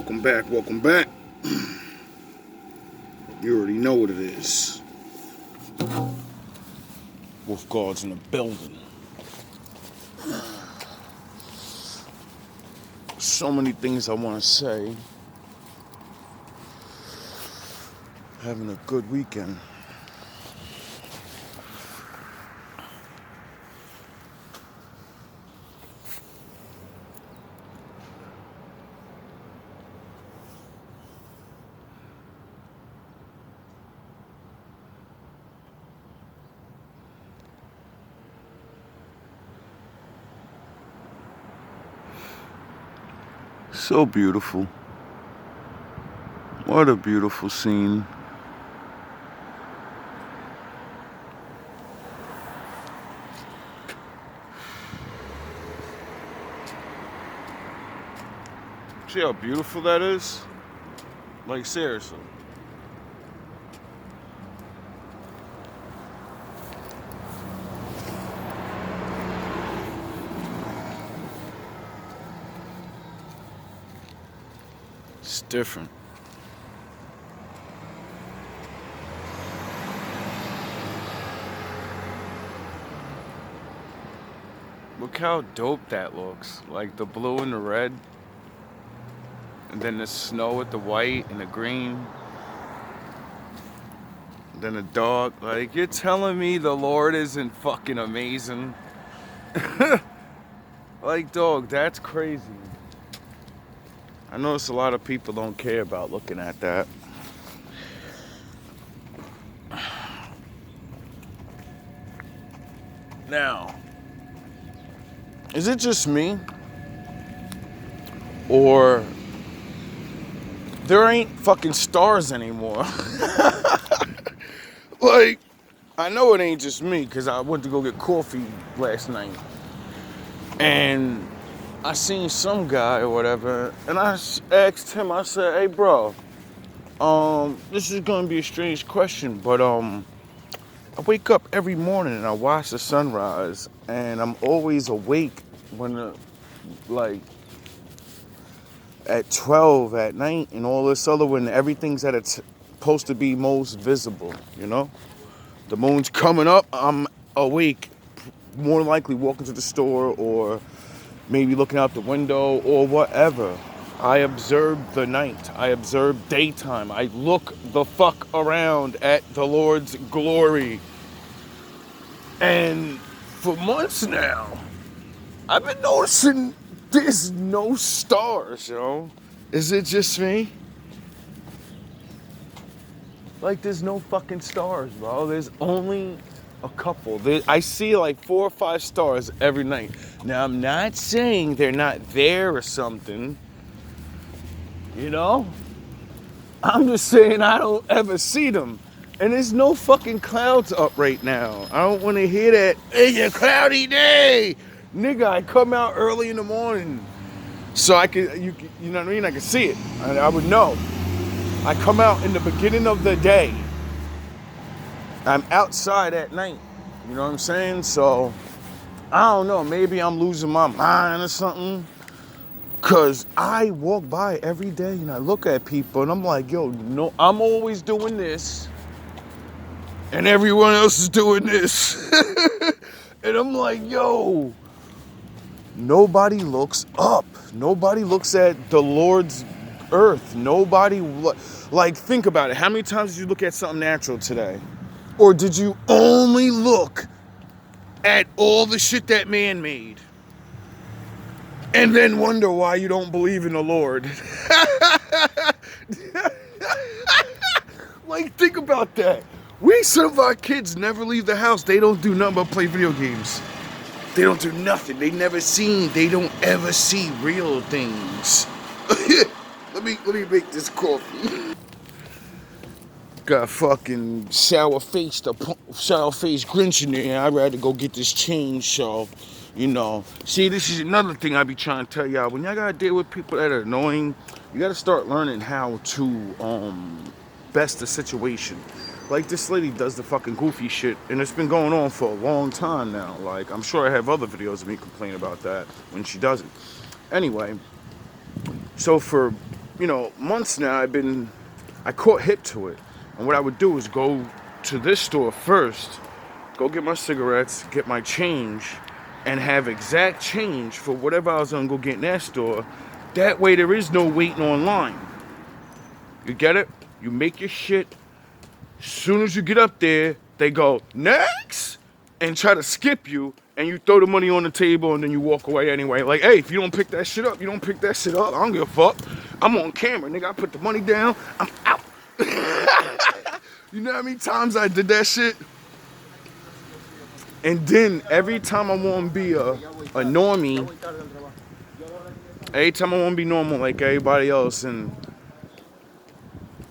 Welcome back, welcome back. You already know what it is. Wolf Guard's in the building. So many things I want to say. Having a good weekend. So beautiful. What a beautiful scene. See how beautiful that is? Like, seriously. It's different. Look how dope that looks. Like the blue and the red. And then the snow with the white and the green. And then the dog. Like, you're telling me the Lord isn't fucking amazing? Like, dog, that's crazy. I notice a lot of people don't care about looking at that. Now, is it just me? Or there ain't fucking stars anymore? Like, I know it ain't just me, because I went to go get coffee last night. And I seen some guy or whatever, and I asked him, I said, hey bro, this is gonna be a strange question, but I wake up every morning and I watch the sunrise, and I'm always awake when like at 12 at night and all this other, when everything's at its supposed to be most visible, you know? The moon's coming up, I'm awake, more than likely walking to the store or maybe looking out the window or whatever. I observe the night. I observe daytime. I look the fuck around at the Lord's glory. And for months now, I've been noticing there's no stars, yo. Is it just me? Like, there's no fucking stars, bro. There's only a couple. I see like 4 or 5 stars every night. Now, I'm not saying they're not there or something, you know? I'm just saying I don't ever see them. And there's no fucking clouds up right now. I don't want to hear that, it's a cloudy day. Nigga, I come out early in the morning so I can, you know what I mean? I can see it. I would know. I come out in the beginning of the day. I'm outside at night. You know what I'm saying? So, I don't know. Maybe I'm losing my mind or something. Because I walk by every day and I look at people and I'm like, yo, no, I'm always doing this. And everyone else is doing this. And I'm like, yo, nobody looks up. Nobody looks at the Lord's earth. Nobody, like, think about it. How many times did you look at something natural today? Or did you only look at all the shit that man made and then wonder why you don't believe in the Lord? Like, think about that. Some of our kids never leave the house. They don't do nothing but play video games. They don't do nothing. They don't ever see real things. Let me make this coffee. Got fucking sour-faced Grinch in there. I'd rather go get this change, so, you know. See, this is another thing I be trying to tell y'all. When y'all gotta deal with people that are annoying, you gotta start learning how to best the situation. Like, this lady does the fucking goofy shit, and it's been going on for a long time now. Like, I'm sure I have other videos of me complaining about that when she doesn't. Anyway, so for months now, I caught hip to it. And what I would do is go to this store first, go get my cigarettes, get my change, and have exact change for whatever I was gonna go get in that store. That way there is no waiting online. You get it? You make your shit. As soon as you get up there, they go, next! And try to skip you, and you throw the money on the table, and then you walk away anyway. Like, hey, if you don't pick that shit up, you don't pick that shit up. I don't give a fuck. I'm on camera, nigga. I put the money down. I'm out. You know how many times I did that shit? And then every time I want to be a normie, every time I want to be normal like everybody else and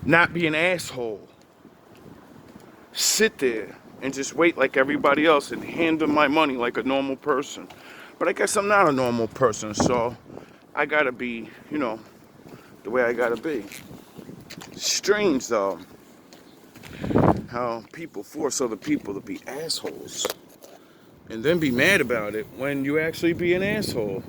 not be an asshole, sit there and just wait like everybody else and hand them my money like a normal person. But I guess I'm not a normal person, so I gotta be, the way I gotta be. Strange though, how people force other people to be assholes and then be mad about it when you actually be an asshole.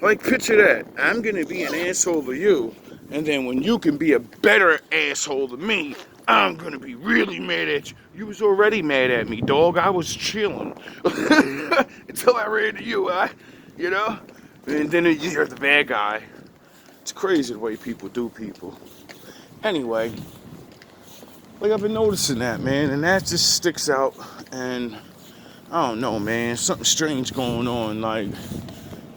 Like, picture that. I'm gonna be an asshole to you, and then when you can be a better asshole to me, I'm gonna be really mad at you. You was already mad at me, dog. I was chilling until I ran to you, and then you're the bad guy. It's crazy the way people do people. Anyway, like, I've been noticing that, man, and that just sticks out. And I don't know, man, something strange going on. Like,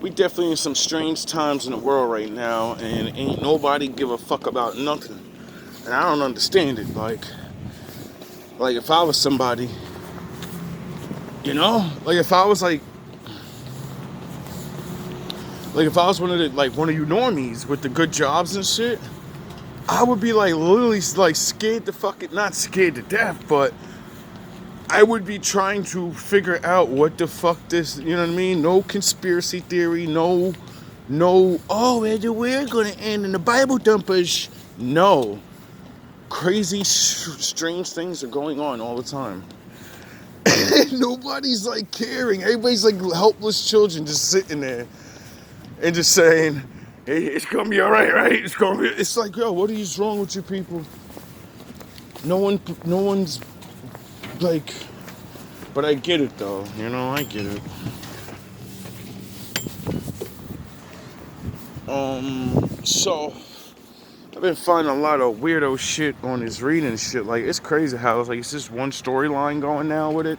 we definitely in some strange times in the world right now, and ain't nobody give a fuck about nothing. And I don't understand it. Like if I was somebody, like if I was if I was one of you normies with the good jobs and shit, I would be like literally like scared to fucking, not scared to death, but I would be trying to figure out what the fuck this, you know what I mean? No conspiracy theory, no, oh, we're gonna end in the Bible dumpers. No. Crazy, strange things are going on all the time. And nobody's like caring. Everybody's like helpless children just sitting there and just saying, hey, it's gonna be alright, right? It's like, yo, what is wrong with you people? No one's like, but I get it though, I get it. So I've been finding a lot of weirdo shit on this reading shit. Like, it's crazy how it's just one storyline going now with it,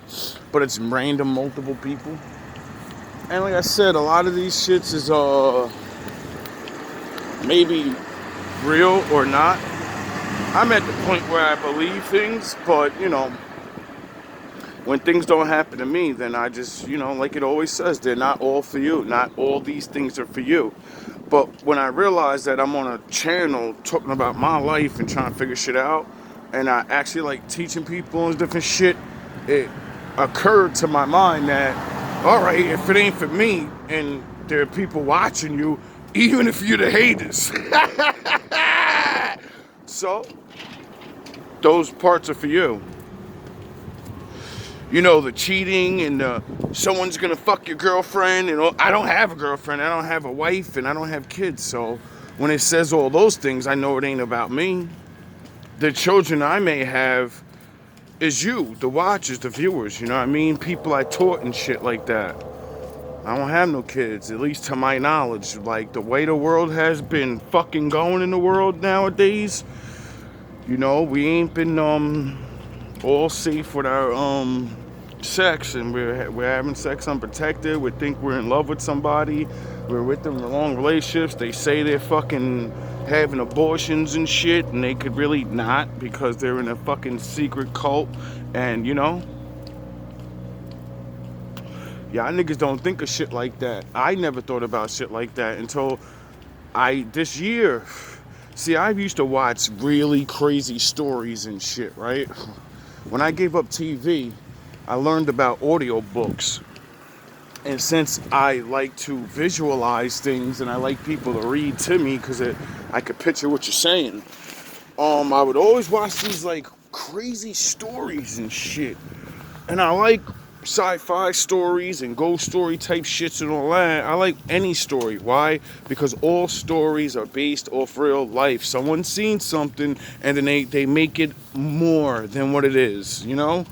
but it's random multiple people. And like I said, a lot of these shits is maybe real or not. I'm at the point where I believe things, but when things don't happen to me, then I just, like it always says, they're not all for you. Not all these things are for you. But when I realized that I'm on a channel talking about my life and trying to figure shit out, and I actually like teaching people and different shit, it occurred to my mind that, all right, if it ain't for me and there are people watching you, even if you're the haters. So, those parts are for you. The cheating and someone's gonna fuck your girlfriend, I don't have a girlfriend, I don't have a wife, and I don't have kids, so when it says all those things, I know it ain't about me. The children I may have is you, the watchers, the viewers, people I taught and shit like that. I don't have no kids, at least to my knowledge. Like, the way the world has been fucking going in the world nowadays, we ain't been all safe with our sex, and we're having sex unprotected. We think we're in love with somebody, we're with them in long relationships. They say they're fucking having abortions and shit, and they could really not because they're in a fucking secret cult. And y'all niggas don't think of shit like that. I never thought about shit like that until this year. See, I used to watch really crazy stories and shit, right? When I gave up TV, I learned about audiobooks. And since I like to visualize things and I like people to read to me because I could picture what you're saying, I would always watch these like crazy stories and shit. And I like sci-fi stories and ghost story type shits and all that. I like any story. Why? Because all stories are based off real life. Someone's seen something and then they make it more than what it is, you know?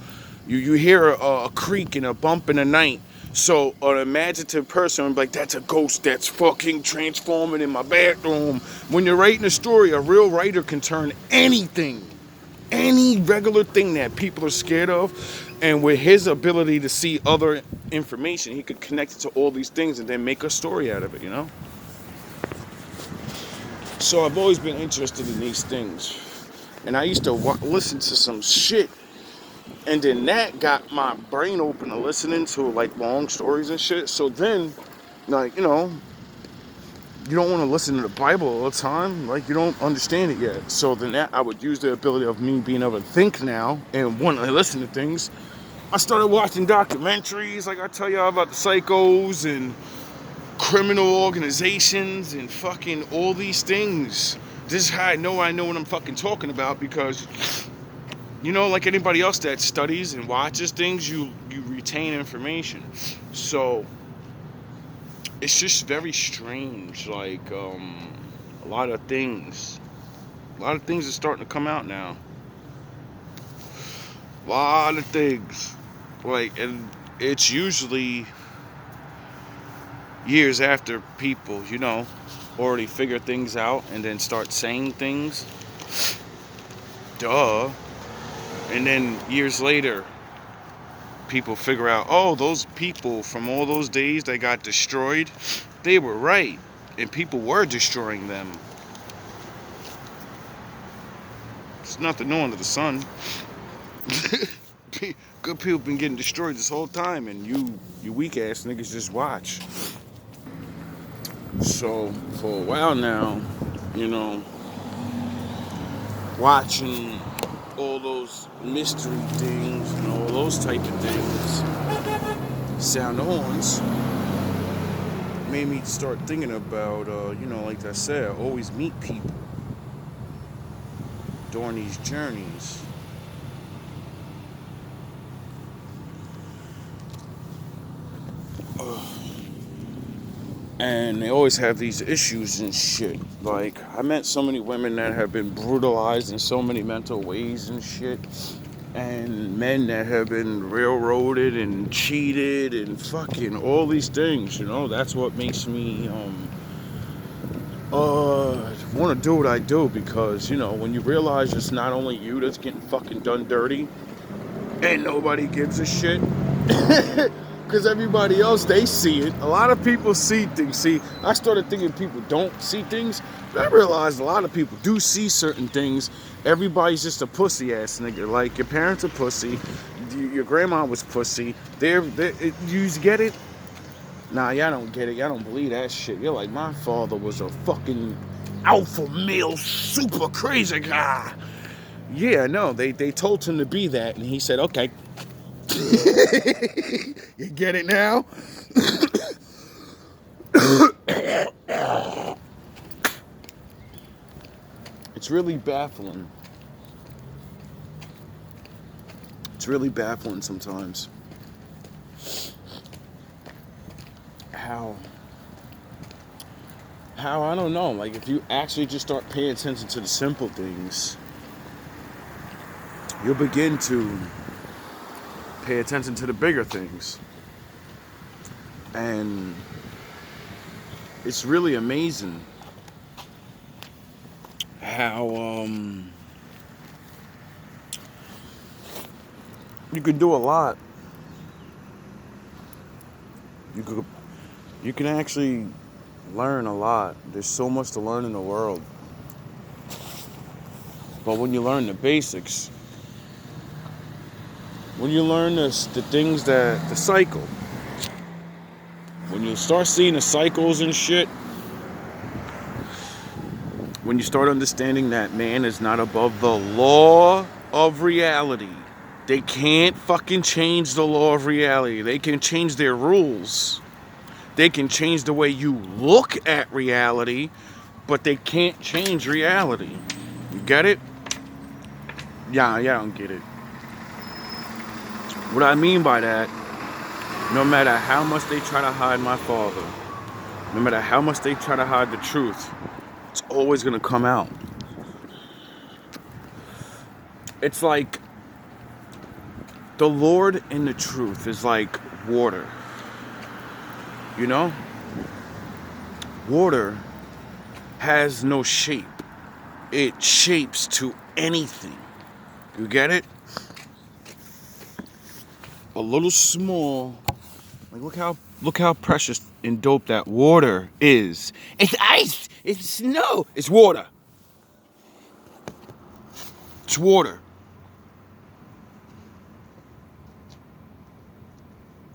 You hear a creak and a bump in the night. So an imaginative person would be like, that's a ghost that's fucking transforming in my bathroom. When you're writing a story, a real writer can turn anything, any regular thing that people are scared of, and with his ability to see other information, he could connect it to all these things and then make a story out of it, you know? So I've always been interested in these things. And I used to listen to some shit, and then that got my brain open to listening to like long stories and shit. So then, like, you know, you don't want to listen to the Bible all the time. Like, you don't understand it yet. So then that I would use the ability of me being able to think now and want to listen to things. I started watching documentaries, like I tell y'all, about the psychos and criminal organizations and fucking all these things. This is how I know what I'm fucking talking about, because, you know, like anybody else that studies and watches things, you retain information. So it's just very strange, like a lot of things are starting to come out now. A lot of things, like, and it's usually years after people, you know, already figure things out and then start saying things. Duh. And then years later, people figure out, oh, those people from all those days that got destroyed, they were right, and people were destroying them. It's nothing new under the sun. Good people been getting destroyed this whole time, and you weak ass niggas just watch. So for a while now, you know, watching all those mystery things and all those type of things, sound ons, made me start thinking about, you know, like I said, I always meet people during these journeys. And they always have these issues and shit. Like, I met so many women that have been brutalized in so many mental ways and shit. And men that have been railroaded and cheated and fucking all these things, you know. That's what makes me want to do what I do, because, you know, when you realize it's not only you that's getting fucking done dirty and nobody gives a shit. Because everybody else, they see it. A lot of people see things. See, I started thinking people don't see things, but I realized a lot of people do see certain things. Everybody's just a pussy ass nigga. Like, your parents are pussy, your grandma was pussy. You get it? Nah, y'all don't get it. Y'all don't believe that shit. You're like, my father was a fucking alpha male, super crazy guy. Yeah, no, they told him to be that, and he said, okay. You get it now? It's really baffling. It's really baffling sometimes. How I don't know. Like, if you actually just start paying attention to the simple things, you'll begin to pay attention to the bigger things. And it's really amazing how you can do a lot. You can actually learn a lot. There's so much to learn in the world. But when you learn the basics, when you learn the things that the cycle, when you start seeing the cycles and shit, when you start understanding that man is not above the law of reality, they can't fucking change the law of reality. They can change their rules. They can change the way you look at reality, but they can't change reality. You get it? Yeah, I don't get it. What I mean by that No matter how much they try to hide my father, no matter how much they try to hide the truth, it's always gonna come out. It's like the Lord and the truth is like water. You know? Water has no shape. It shapes to anything. You get it? A little small. Like look how precious and dope that water is. It's ice. It's snow. It's water. It's water.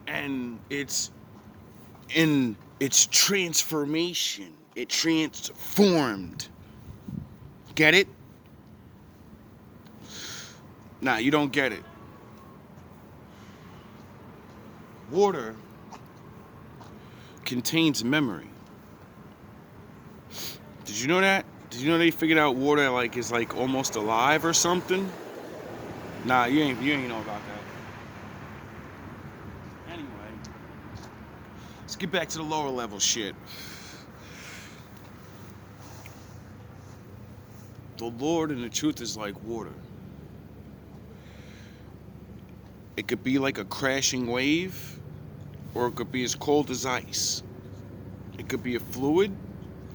And it's in its transformation. It transformed. Get it? Nah, you don't get it. Water contains memory. Did you know that? Did you know they figured out water like is like almost alive or something? Nah, you ain't know about that. Anyway, let's get back to the lower level shit. The Lord and the truth is like water. It could be like a crashing wave, or it could be as cold as ice. It could be a fluid,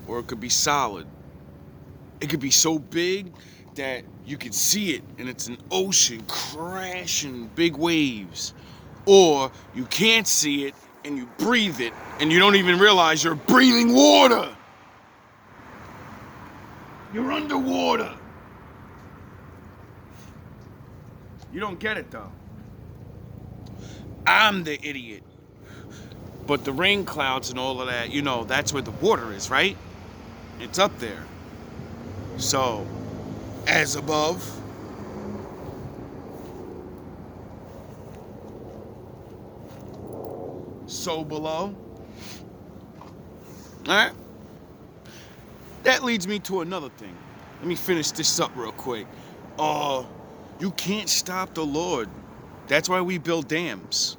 or it could be solid. It could be so big that you can see it and it's an ocean crashing big waves. Or you can't see it and you breathe it and you don't even realize you're breathing water. You're underwater. You don't get it though. I'm the idiot. But the rain clouds and all of that, you know, that's where the water is, right? It's up there. So, as above, so below. Alright? That leads me to another thing. Let me finish this up real quick. You can't stop the Lord. That's why we build dams.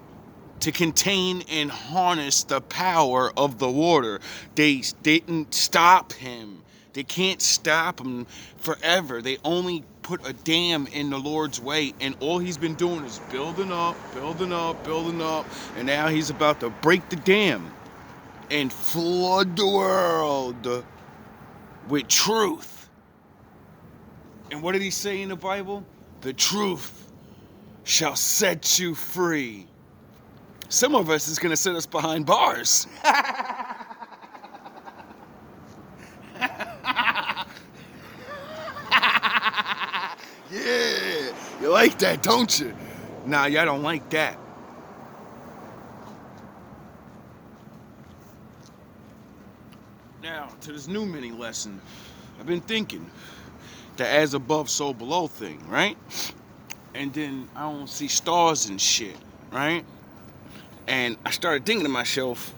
To contain and harness the power of the water. They didn't stop him. They can't stop him forever. They only put a dam in the Lord's way, and all he's been doing is building up, and now he's about to break the dam and flood the world with truth. And what did he say in the Bible? The truth shall set you free. Some of us is gonna set us behind bars. Yeah, you like that, don't you? Nah, y'all don't like that. Now, to this new mini lesson, I've been thinking the as above, so below thing, right? And then I don't see stars and shit, right? And I started thinking to myself,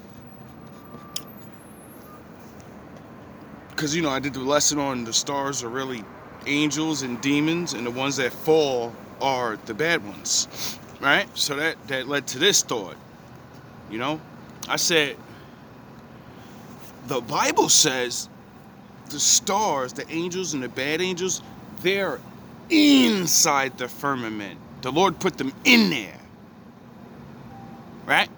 because, you know, I did the lesson on the stars are really angels and demons, and the ones that fall are the bad ones, right? So that led to this thought, you know? I said, the Bible says the stars, the angels and the bad angels, they're inside the firmament. The Lord put them in there, right?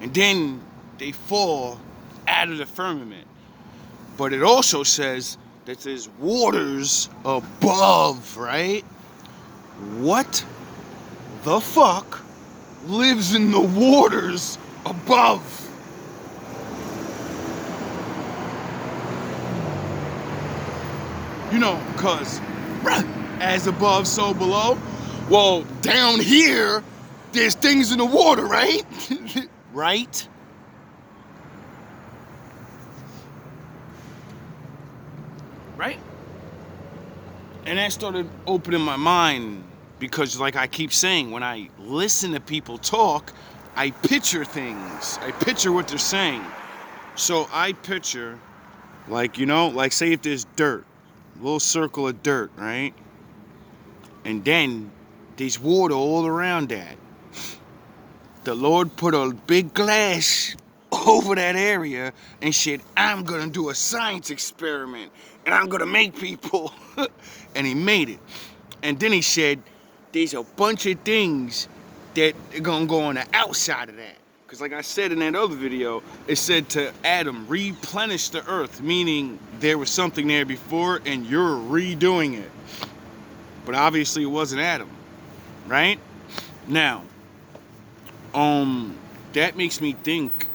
And then they fall out of the firmament. But it also says that there's waters above, right? What the fuck lives in the waters above? You know, because as above, so below. Well, down here, there's things in the water, right? Right? Right? And that started opening my mind because, like I keep saying, when I listen to people talk, I picture things. I picture what they're saying. So I picture, like, you know, like say if there's dirt, a little circle of dirt, right? And then there's water all around that. the Lord put a big glass over that area and said, I'm gonna do a science experiment and I'm gonna make people. And he made it. And then he said, there's a bunch of things that are gonna go on the outside of that. Because like I said in that other video, it said to Adam, replenish the earth, meaning there was something there before and you're redoing it. But obviously it wasn't Adam, right? Now, that makes me think,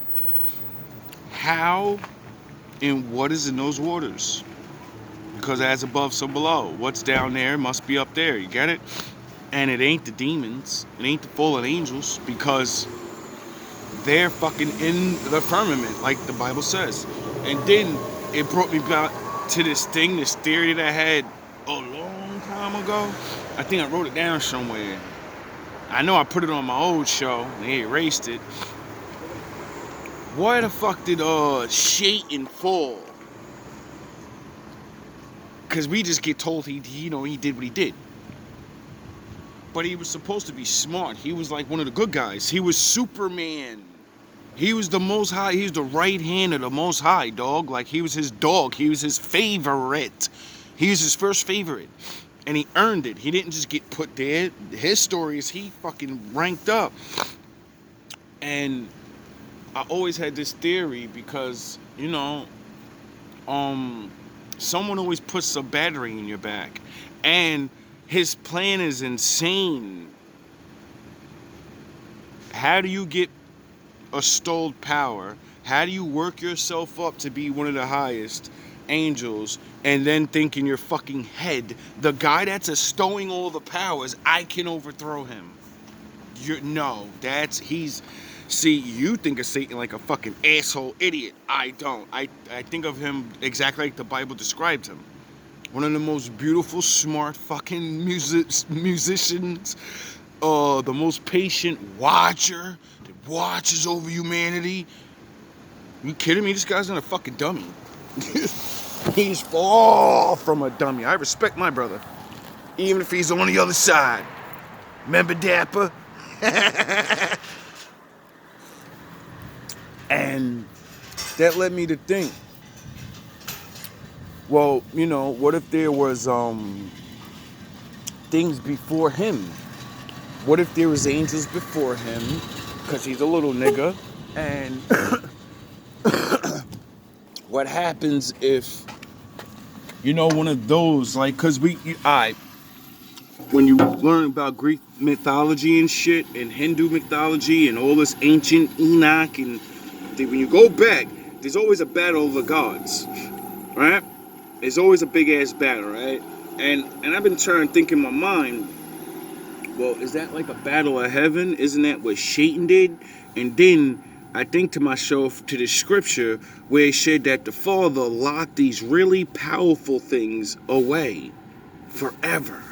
how and what is in those waters? Because as above, so below. What's down there must be up there, you get it? And it ain't the demons, it ain't the fallen angels, because they're fucking in the firmament, like the Bible says. And then it brought me back to this theory that I had a long time ago. I think I wrote it down somewhere. I know I put it on my old show, and they erased it. Why the fuck did Satan fall? Because we just get told he did what he did. But he was supposed to be smart. He was like one of the good guys. He was Superman. He was the Most High. He was the right hand of the Most High, dog. Like, he was his dog. He was his favorite. He was his first favorite. And he earned it. He didn't just get put there. His story is he fucking ranked up. And I always had this theory because, someone always puts a battery in your back. And his plan is insane. How do you get a stoled power? How do you work yourself up to be one of the highest angels and then think in your fucking head, the guy that's bestowing all the powers, I can overthrow him? See, you think of Satan like a fucking asshole idiot. I don't. I think of him exactly like the Bible describes him. One of the most beautiful, smart fucking musicians. The most patient watcher that watches over humanity. You kidding me? This guy's not a fucking dummy. He's far from a dummy. I respect my brother, even if he's on the other side. Remember Dapper? And that led me to think, well, what if there was things before him? What if there was angels before him? Because he's a little nigga. And what happens if, one of those, like, because when you learn about Greek mythology and shit, and Hindu mythology, and all this ancient Enoch, and when you go back, there's always a battle of the gods, right? There's always a big ass battle, right? And I've been trying to think in my mind, well, is that like a battle of heaven? Isn't that what Satan did? And then I think to myself, to the scripture where it said that the Father locked these really powerful things away forever.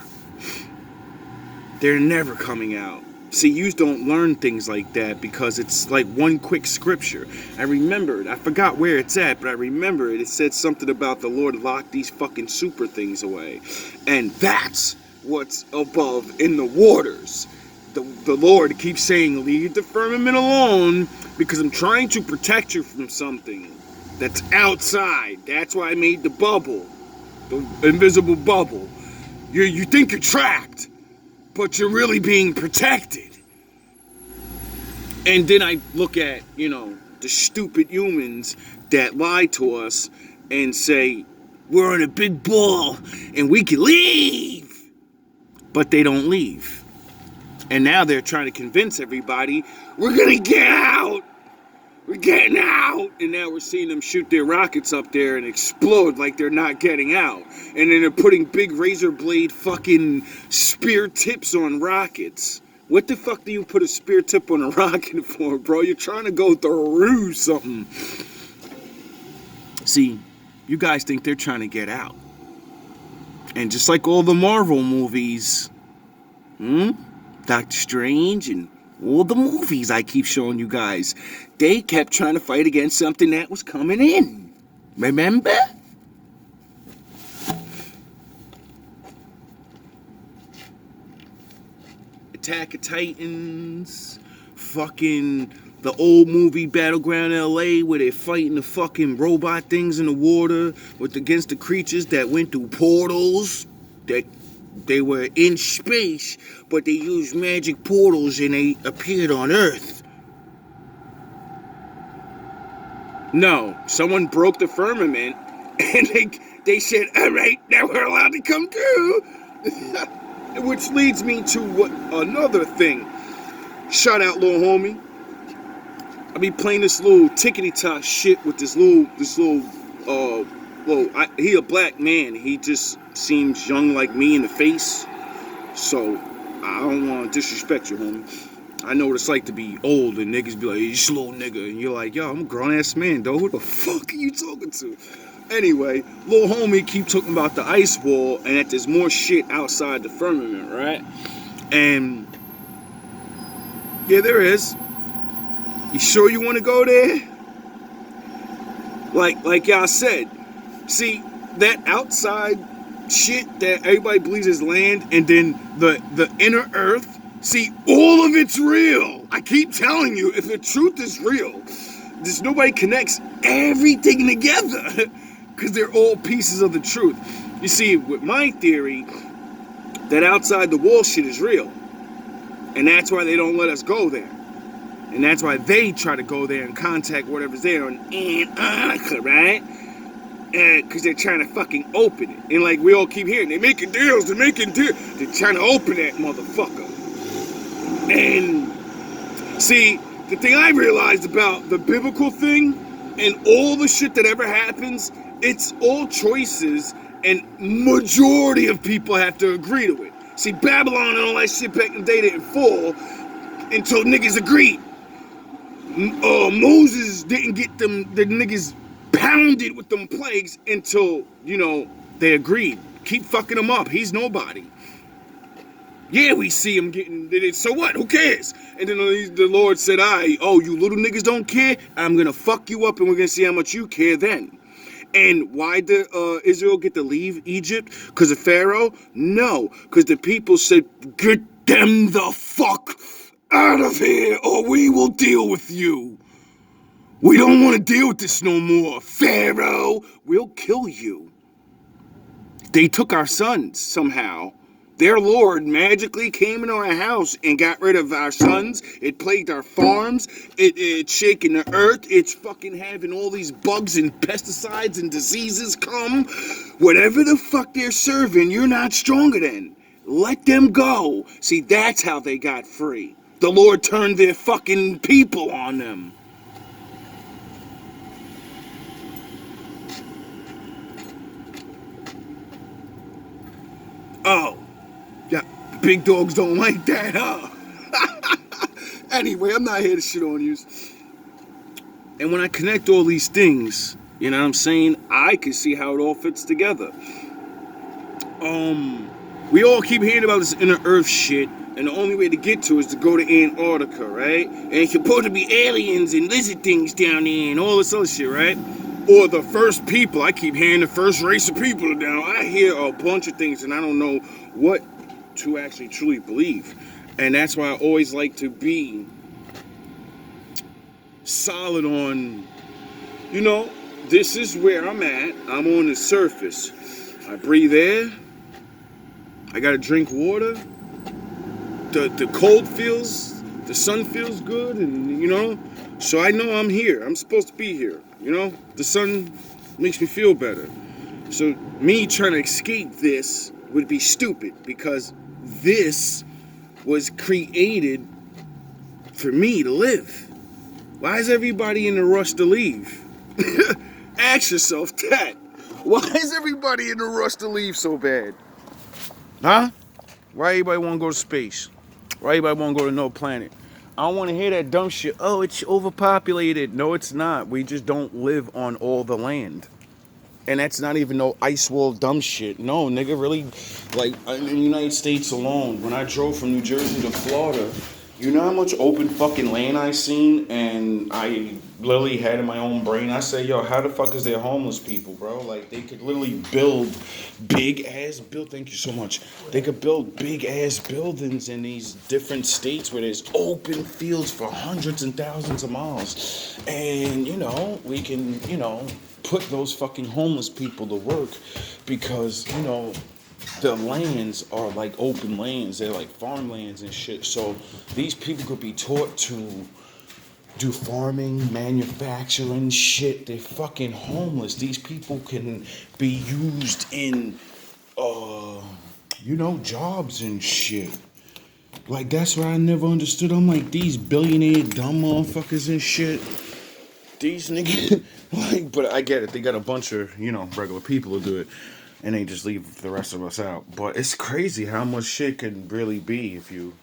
They're never coming out. See, you don't learn things like that because it's like one quick scripture. I remember it. I forgot where it's at, but I remember it. It said something about the Lord locked these fucking super things away. And that's what's above in the waters. The Lord keeps saying, leave the firmament alone because I'm trying to protect you from something that's outside. That's why I made the bubble, the invisible bubble. You think you're trapped, but you're really being protected. And then I look at, the stupid humans that lie to us and say, we're on a big ball and we can leave. But they don't leave. And now they're trying to convince everybody, we're going to get out. We're getting out. And now we're seeing them shoot their rockets up there and explode like they're not getting out. And then they're putting big razor blade fucking spear tips on rockets. What the fuck do you put a spear tip on a rocket for, bro? You're trying to go through something. See, you guys think they're trying to get out. And just like all the Marvel movies, Doctor Strange and all the movies I keep showing you guys, they kept trying to fight against something that was coming in. Remember? Attack of Titans, fucking the old movie Battleground LA where they're fighting the fucking robot things in the water against the creatures that went through portals, that they were in space, but they used magic portals and they appeared on Earth. No, someone broke the firmament and they said, all right, now we're allowed to come through. Which leads me to another thing. Shout out, little homie. I be playing this little tickety-tock shit with this little, he a black man. He just seems young like me in the face. So, I don't want to disrespect you, homie. I know what it's like to be old and niggas be like, hey, you slow nigga. And you're like, yo, I'm a grown-ass man, though. Who the fuck are you talking to? Anyway, little homie keep talking about the ice wall and that there's more shit outside the firmament, right? And, yeah, there is. You sure you want to go there? Like y'all said, see, that outside shit that everybody believes is land, and then the inner earth, see, all of it's real. I keep telling you, if the truth is real, just nobody connects everything together because they're all pieces of the truth. You see, with my theory, that outside the wall shit is real, and that's why they don't let us go there. And that's why they try to go there and contact whatever's there on Antarctica, right? Because they're trying to fucking open it. And like we all keep hearing, they're making deals. They're trying to open that motherfucker. And see, the thing I realized about the biblical thing and all the shit that ever happens, it's all choices and majority of people have to agree to it. See, Babylon and all that shit back in the day didn't fall until niggas agreed. Moses didn't get the niggas pounded with them plagues until, they agreed. Keep fucking him up. He's nobody. Yeah, we see him getting it. So what? Who cares? And then the Lord said, you little niggas don't care? I'm going to fuck you up and we're going to see how much you care then. And why did Israel get to leave Egypt? Because of Pharaoh? No, because the people said, get them the fuck out of here or we will deal with you. We don't want to deal with this no more. Pharaoh, we'll kill you. They took our sons somehow. Their Lord magically came into our house and got rid of our sons. It plagued our farms. It's shaking the earth. It's fucking having all these bugs and pesticides and diseases come. Whatever the fuck they're serving, you're not stronger than. Let them go. See, that's how they got free. The Lord turned their fucking people on them. Oh, yeah, big dogs don't like that, huh? Anyway, I'm not here to shit on you. And when I connect all these things, you know what I'm saying, I can see how it all fits together. We all keep hearing about this inner earth shit, and the only way to get to it is to go to Antarctica, right? And it's supposed to be aliens and lizard things down there and all this other shit, right? Or the first people. I keep hearing the first race of people are down. I hear a bunch of things and I don't know what to actually truly believe. And that's why I always like to be solid on, this is where I'm at. I'm on the surface. I breathe air. I gotta drink water. The cold feels, the sun feels good, and so I know I'm here. I'm supposed to be here. The sun makes me feel better. So me trying to escape this would be stupid because this was created for me to live. Why is everybody in a rush to leave? Ask yourself that. Why is everybody in a rush to leave so bad? Huh? Why everybody want to go to space? Why everybody want to go to no planet? I don't want to hear that dumb shit. Oh, it's overpopulated. No, it's not. We just don't live on all the land. And that's not even no ice wall dumb shit. No, nigga, really, like, in the United States alone, when I drove from New Jersey to Florida, You know how much open fucking land I seen, and I literally had in my own brain. I said, "Yo, how the fuck is there homeless people, bro? Like they could literally build big ass build. Thank you so much. They could build big ass buildings in these different states where there's open fields for hundreds and thousands of miles, and we can put those fucking homeless people to work because the lands are like open lands. They're like farmlands and shit. So these people could be taught to do farming, manufacturing shit. They're fucking homeless. These people can be used in, jobs and shit. Like that's what I never understood. I'm like these billionaire dumb motherfuckers and shit. These niggas, like, but I get it. They got a bunch of regular people to do it, and they just leave the rest of us out. But it's crazy how much shit can really be if you